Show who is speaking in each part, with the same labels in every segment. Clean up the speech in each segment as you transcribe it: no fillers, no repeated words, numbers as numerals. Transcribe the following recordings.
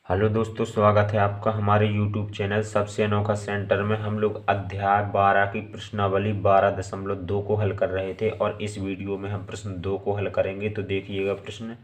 Speaker 1: Hello दोस्तों, स्वागत है आपका हमारे YouTube चैनल सबसे अनोखा सेंटर में। हम लोग अध्याय 12 की प्रश्नावली 12.2 को हल कर रहे थे और इस वीडियो में हम प्रश्न 2 को हल करेंगे। तो देखिएगा प्रश्न।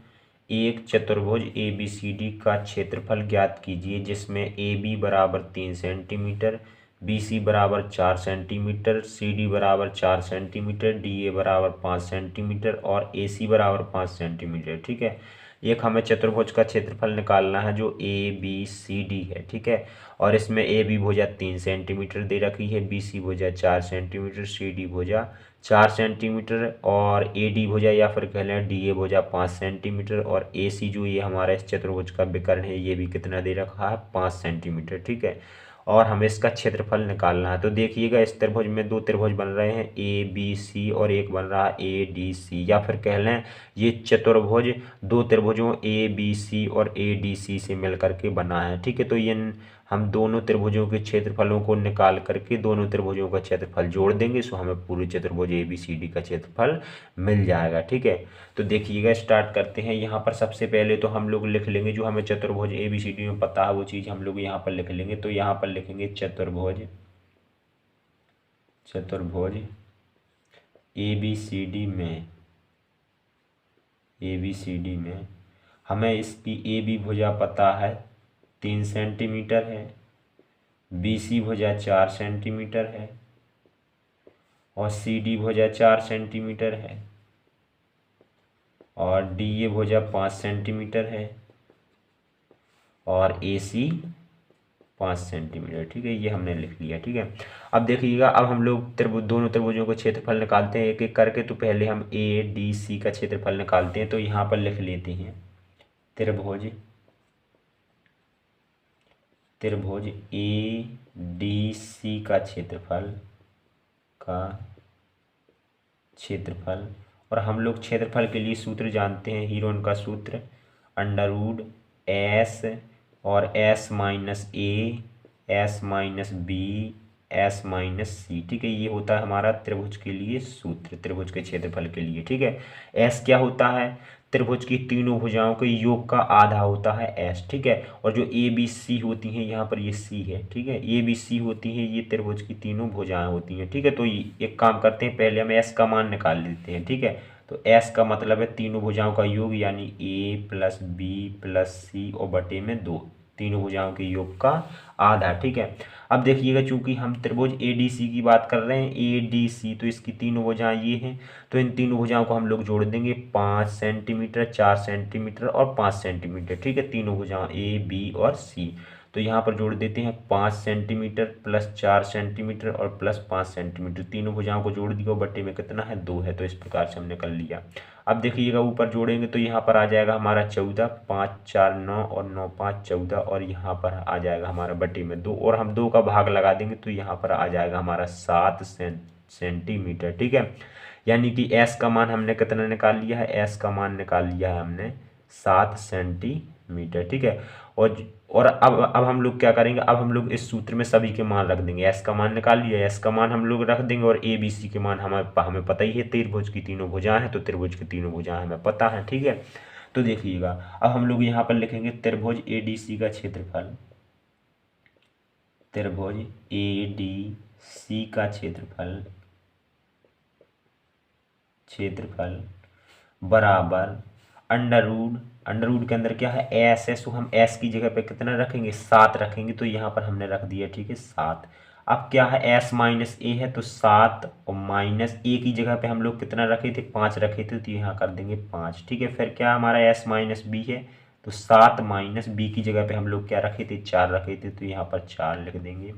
Speaker 1: एक चतुर्भुज ABCD का क्षेत्रफल ज्ञात कीजिए जिसमें AB बराबर 3 सेंटीमीटर, BC बराबर 4 सेंटीमीटर, CD बराबर 4 सेंटीमीटर, DA बराबर 5 सेंटीमीटर और AC बराबर 5 सेंटीमीटर। ठीक है, एक हमें चतुर्भुज का क्षेत्रफल निकालना है जो ABCD है। ठीक है, और इसमें AB भुजा 3 सेंटीमीटर दे रखी है, BC भुजा 4 सेंटीमीटर, CD भुजा 4 सेंटीमीटर और AD भुजा या फिर कह लें DA भुजा 5 सेंटीमीटर और AC जो ये हमारा इस चतुर्भुज का विकर्ण है ये भी कितना दे रखा है, 5 सेंटीमीटर। ठीक है, और हमें इसका क्षेत्रफल निकालना है। तो देखिएगा इस त्रिभुज में दो त्रिभुज बन रहे हैं ABC और एक बन रहा है ADC, या फिर कह लें ये चतुर्भुज दो त्रिभुजों ABC और ADC से मिलकर के बना है। ठीक है, तो ये हम दोनों त्रिभुजों के क्षेत्रफलों को निकाल करके दोनों त्रिभुजों का क्षेत्रफल जोड़ देंगे, सो हमें पूरे चतुर्भुज ABCD का क्षेत्रफल मिल जाएगा। ठीक है, तो देखिएगा स्टार्ट करते हैं। यहाँ पर सबसे पहले तो हम लोग लिख लेंगे जो हमें चतुर्भुज ABCD में पता है वो चीज़ हम लोग यहाँ पर लिख लेंगे। तो यहाँ पर लिखेंगे चतुर्भुज ABCD में हमें इसकी AB भुजा पता है 3 सेंटीमीटर है, BC भुजा 4 सेंटीमीटर है और CD भुजा 4 सेंटीमीटर है और DA भुजा 5 सेंटीमीटर है और AC 5 सेंटीमीटर। ठीक है, ये हमने लिख लिया। ठीक है, अब देखिएगा अब हम लोग दोनों त्रिभुजों का क्षेत्रफल निकालते हैं एक एक करके। तो पहले हम ADC का क्षेत्रफल निकालते हैं। तो यहाँ पर लिख लेते हैं त्रिभुज ADC का क्षेत्रफल और हम लोग क्षेत्रफल के लिए सूत्र जानते हैं, हीरोन का सूत्र √S और S minus A, S minus B, S minus C। ठीक है, ये होता है हमारा त्रिभुज के लिए सूत्र, त्रिभुज के क्षेत्रफल के लिए। ठीक है, S क्या होता है, त्रिभुज की तीनों भुजाओं के योग का आधा होता है S। ठीक है, और जो ABC होती हैं यहाँ पर ये C है। ठीक है, ABC होती है ये त्रिभुज की तीनों भुजाएं होती हैं। ठीक है, तो एक काम करते हैं, पहले हम S का मान निकाल लेते हैं। ठीक है, तो S का मतलब है तीनों भुजाओं का योग, यानी A plus B plus C और बटे में 2, तीनों भुजाओं के योग का आधा। ठीक है, अब देखिएगा चूंकि हम त्रिभुज ADC की बात कर रहे हैं, ADC तो इसकी तीनों भुजाएं ये हैं, तो इन तीनों भुजाओं को हम लोग जोड़ देंगे 5 सेंटीमीटर, 4 सेंटीमीटर और 5 सेंटीमीटर। ठीक है, तीनों भुजाएं A, B और C। तो यहाँ पर जोड़ देते हैं 5 सेंटीमीटर प्लस 4 सेंटीमीटर और प्लस 5 सेंटीमीटर, तीनों भुजाओं को जोड़ दिया, बटे में कितना है, 2 है। तो इस प्रकार से हमने कर लिया। अब देखिएगा ऊपर जोड़ेंगे तो यहाँ पर आ जाएगा हमारा 14, 5 4 9 और 9 5 14 और यहाँ पर आ जाएगा हमारा बटे में 2 और हम 2 का भाग लगा देंगे तो यहाँ पर आ जाएगा हमारा 7 सेंटीमीटर। ठीक है, यानी कि S का मान हमने कितना निकाल लिया है, S का मान निकाल लिया है हमने 7 सेंटीमीटर। ठीक है, और अब हम लोग क्या करेंगे, अब हम लोग इस सूत्र में सभी के मान रख देंगे। S का मान निकाल लिया, S का मान हम लोग रख देंगे और ABC के मान हमें पता ही है, त्रिभुज की तीनों भुजाएं हैं तो त्रिभुज की तीनों भुजाएं हमें पता है। ठीक है, तो देखिएगा अब हम लोग यहाँ पर लिखेंगे त्रिभुज ADC का क्षेत्रफल, त्रिभुज ADC का क्षेत्रफल बराबर अंडर रूट के अंदर क्या है, S है, सो हम S की जगह पे कितना रखेंगे, 7 रखेंगे। तो यहाँ पर हमने रख दिया। ठीक है, 7। अब क्या है, S माइनस A है, तो 7 और माइनस A की जगह पे हम लोग कितना रखे थे, 5 रखे थे, तो यहाँ कर देंगे 5। ठीक है, फिर क्या हमारा S माइनस B है, तो 7 माइनस B की जगह पे हम लोग क्या रखे थे, 4 रखे थे, तो यहाँ पर 4 लिख देंगे।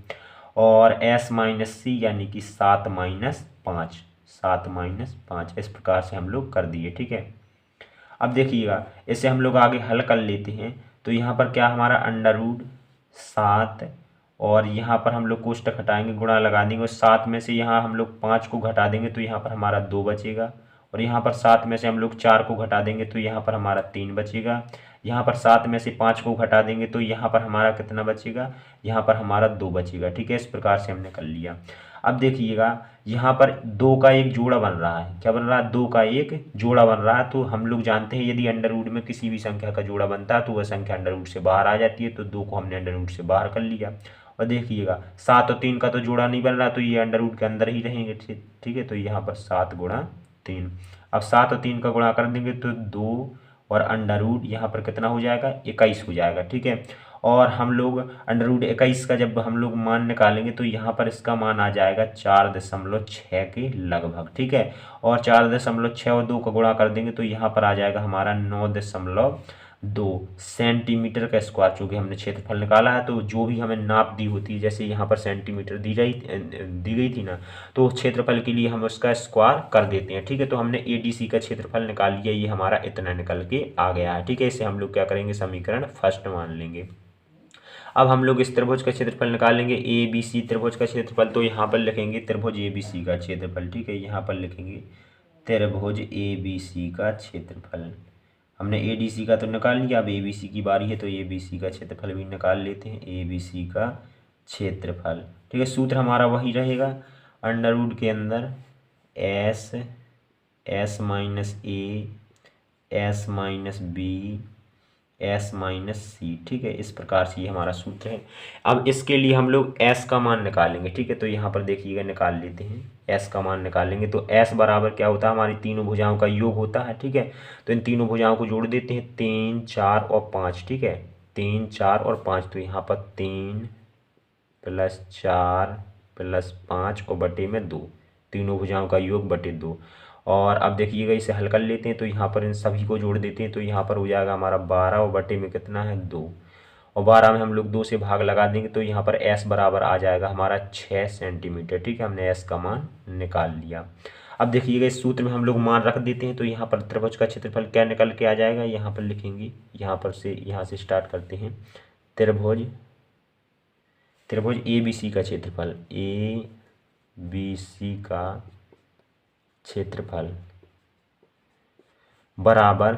Speaker 1: और S माइनस C यानी कि 7 माइनस 5, 7 माइनस 5, इस प्रकार से हम लोग कर दिए। ठीक है, अब देखिएगा इसे हम लोग आगे हल कर लेते हैं। तो यहाँ पर क्या हमारा √7 और यहाँ पर हम लोग कोष्टक हटाएंगे, गुणा लगा देंगे और 7 में से यहाँ हम लोग 5 को घटा देंगे तो यहाँ पर हमारा 2 बचेगा और यहाँ पर 7 में से हम लोग 4 को घटा देंगे तो यहाँ पर हमारा 3 बचेगा। यहाँ पर 7 में से 5 को घटा देंगे तो यहाँ पर हमारा कितना बचेगा, यहाँ पर हमारा 2 बचेगा। ठीक है, इस प्रकार से हमने कर लिया। अब देखिएगा यहाँ पर दो का एक जोड़ा बन रहा है, क्या बन रहा है, दो का एक जोड़ा बन रहा है। तो हम लोग जानते हैं यदि अंडर रूट में किसी भी संख्या का जोड़ा बनता है तो वह संख्या अंडर रूट से बाहर आ जाती है, तो दो को हमने अंडर रूट से बाहर कर लिया। और देखिएगा 7 और 3 का तो जोड़ा नहीं बन रहा, तो ये अंडर रूट के अंदर ही रहेंगे, ठीक है। तो यहाँ पर 7 गुणा 3, अब 7 और 3 का गुणा कर देंगे तो 2 और अंडर रूट यहाँ पर कितना हो जाएगा, 21 हो जाएगा, ठीक है। और हम लोग अंडर रूट 21 का जब हम लोग मान निकालेंगे तो यहाँ पर इसका मान आ जाएगा 4.6 के लगभग, ठीक है। और 4.6 और 2 का गुणा कर देंगे तो यहाँ पर आ जाएगा हमारा 9.2 सेंटीमीटर का स्क्वायर। चूँकि हमने क्षेत्रफल निकाला है तो जो भी हमें नाप दी होती है, जैसे यहाँ पर सेंटीमीटर दी गई थी ना, तो क्षेत्रफल के लिए हम उसका स्क्वायर कर देते हैं, ठीक है। तो हमने ADC का क्षेत्रफल निकाल लिया, ये हमारा इतना निकल के आ गया है, ठीक है। इसे हम लोग क्या करेंगे, समीकरण फर्स्ट मान लेंगे। अब हम लोग इस त्रिभुज का क्षेत्रफल निकालेंगे, ABC त्रिभुज का क्षेत्रफल। तो यहाँ पर लिखेंगे त्रिभुज ABC का क्षेत्रफल, ठीक है। यहाँ पर लिखेंगे त्रिभुज ABC का क्षेत्रफल। हमने ADC का तो निकाल लिया, अब ABC की बारी है, तो ABC का क्षेत्रफल भी निकाल लेते हैं, ABC का क्षेत्रफल, ठीक है। सूत्र हमारा वही रहेगा, अंडर रूट के अंदर S minus A S minus B S minus C, ठीक है। इस प्रकार से ये हमारा सूत्र है। अब इसके लिए हम लोग S का मान निकालेंगे, ठीक है। तो यहाँ पर देखिएगा निकाल लेते हैं, S का मान निकालेंगे तो S बराबर क्या होता है, हमारी तीनों भुजाओं का योग होता है, ठीक है। तो इन तीनों भुजाओं को जोड़ देते हैं, 3 4 और 5, ठीक है। 3 4 और 5, तो यहाँ पर 3 + 4 + 5 और बटे में 2, तीनों भुजाओं का योग बटे 2। और अब देखिएगा इसे हल कर लेते हैं, तो यहाँ पर इन सभी को जोड़ देते हैं, तो यहाँ पर हो जाएगा हमारा 12 और बटे में कितना है, 2। और 12 में हम लोग 2 से भाग लगा देंगे, तो यहाँ पर S बराबर आ जाएगा हमारा 6 सेंटीमीटर, ठीक है। हमने S का मान निकाल लिया। अब देखिएगा इस सूत्र में हम लोग मान रख देते हैं, तो यहाँ पर त्रिभुज का क्षेत्रफल क्या निकल के आ जाएगा, यहाँ पर लिखेंगे, यहाँ से स्टार्ट करते हैं, त्रिभुज ABC का क्षेत्रफल, ABC का क्षेत्रफल बराबर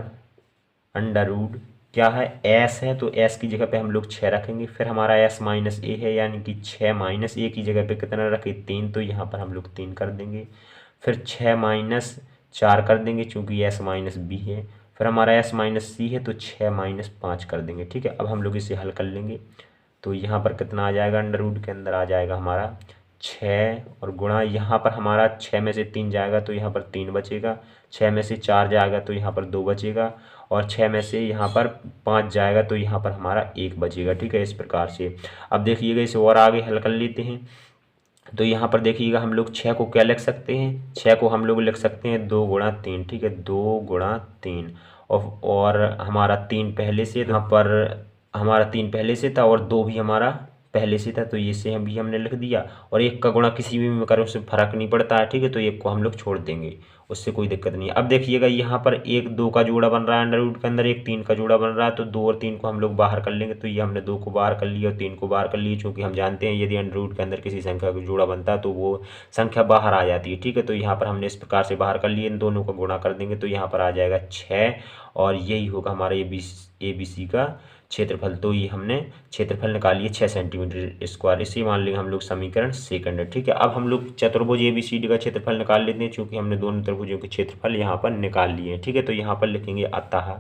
Speaker 1: अंडर रूट क्या है, S है, तो S की जगह पे हम लोग 6 रखेंगे। फिर हमारा S माइनस A है, यानी कि 6 माइनस A की जगह पे कितना रखे, 3, तो यहाँ पर हम लोग 3 कर देंगे। फिर 6 माइनस 4 कर देंगे, चूँकि S माइनस B है। फिर हमारा S माइनस C है, तो 6 माइनस 5 कर देंगे, ठीक है। अब हम लोग इसे हल कर लेंगे, तो यहाँ पर कितना आ जाएगा, अंडर रूट के अंदर आ जाएगा हमारा 6 और गुणा, यहाँ पर हमारा 6 में से 3 जाएगा तो यहाँ पर 3 बचेगा, 6 में से 4 जाएगा तो यहाँ पर 2 बचेगा, और 6 में से यहाँ पर 5 जाएगा तो यहाँ पर हमारा 1 बचेगा, ठीक है। इस प्रकार से अब देखिएगा इसे और आगे हल कर लेते हैं। तो यहाँ पर देखिएगा हम लोग 6 को क्या लिख सकते हैं, 6 को हम लोग लिख सकते हैं 2 गुणा 3, ठीक है, 2 गुणा 3। और हमारा 3 पहले से, यहाँ पर हमारा 3 पहले से था और 2 भी हमारा पहले से था, तो इसे हम भी हमने लिख दिया। और 1 का गुणा किसी भी में करें उससे फर्क नहीं पड़ता है, ठीक है। तो 1 को हम लोग छोड़ देंगे, उससे कोई दिक्कत नहीं है। अब देखिएगा यहाँ पर 1 2 का जोड़ा बन रहा है अंडर रूट के अंदर, 1 3 का जोड़ा बन रहा है, तो 2 और 3 को हम लोग बाहर कर लेंगे। तो ये हमने 2 को बाहर कर लिया और 3 को बाहर कर लिया, क्योंकि हम जानते हैं यदि अंडर रूट के अंदर किसी संख्या का जोड़ा बनता है तो वो संख्या बाहर आ जाती है, ठीक है। तो यहाँ पर हमने इस प्रकार से बाहर कर लिए, इन दोनों का गुणा कर देंगे तो यहाँ पर आ जाएगा 6, और यही होगा हमारा ABC का क्षेत्रफल। तो ये हमने क्षेत्रफल निकालिए 6 सेंटीमीटर स्क्वायर, इसे मान लेंगे हम लोग समीकरण सेकंड है, ठीक है। अब हम लोग चतुर्भुज ABCD का क्षेत्रफल निकाल लेते हैं, चूंकि हमने दोनों त्रिभुजों के क्षेत्रफल यहाँ पर निकाल लिए हैं, ठीक है। तो यहाँ पर लिखेंगे अतः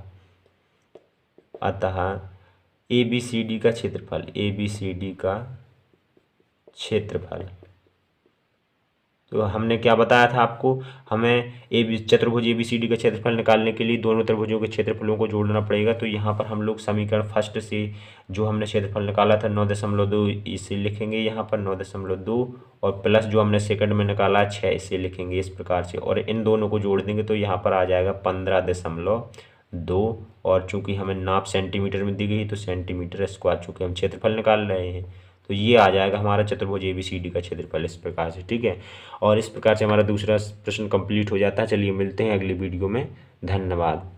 Speaker 1: ABCD का क्षेत्रफल, ABCD का क्षेत्रफल, तो हमने क्या बताया था आपको, हमें चतुर्भुज ABCD का क्षेत्रफल निकालने के लिए दोनों त्रिभुजों के क्षेत्रफलों को जोड़ना पड़ेगा। तो यहाँ पर हम लोग समीकरण फर्स्ट से जो हमने क्षेत्रफल निकाला था 9.2, इसे लिखेंगे यहाँ पर 9.2, और प्लस जो हमने सेकंड में निकाला 6, इसे लिखेंगे इस प्रकार से, और इन दोनों को जोड़ देंगे तो यहाँ पर आ जाएगा 15.2। और चूँकि हमें नाप सेंटीमीटर में दी गई तो सेंटीमीटर स्क्वायर, चूँकि हम क्षेत्रफल निकाल रहे हैं, तो ये आ जाएगा हमारा चतुर्भुज ABCD का क्षेत्रफल इस प्रकार से, ठीक है। और इस प्रकार से हमारा दूसरा प्रश्न कंप्लीट हो जाता है। चलिए मिलते हैं अगली वीडियो में, धन्यवाद।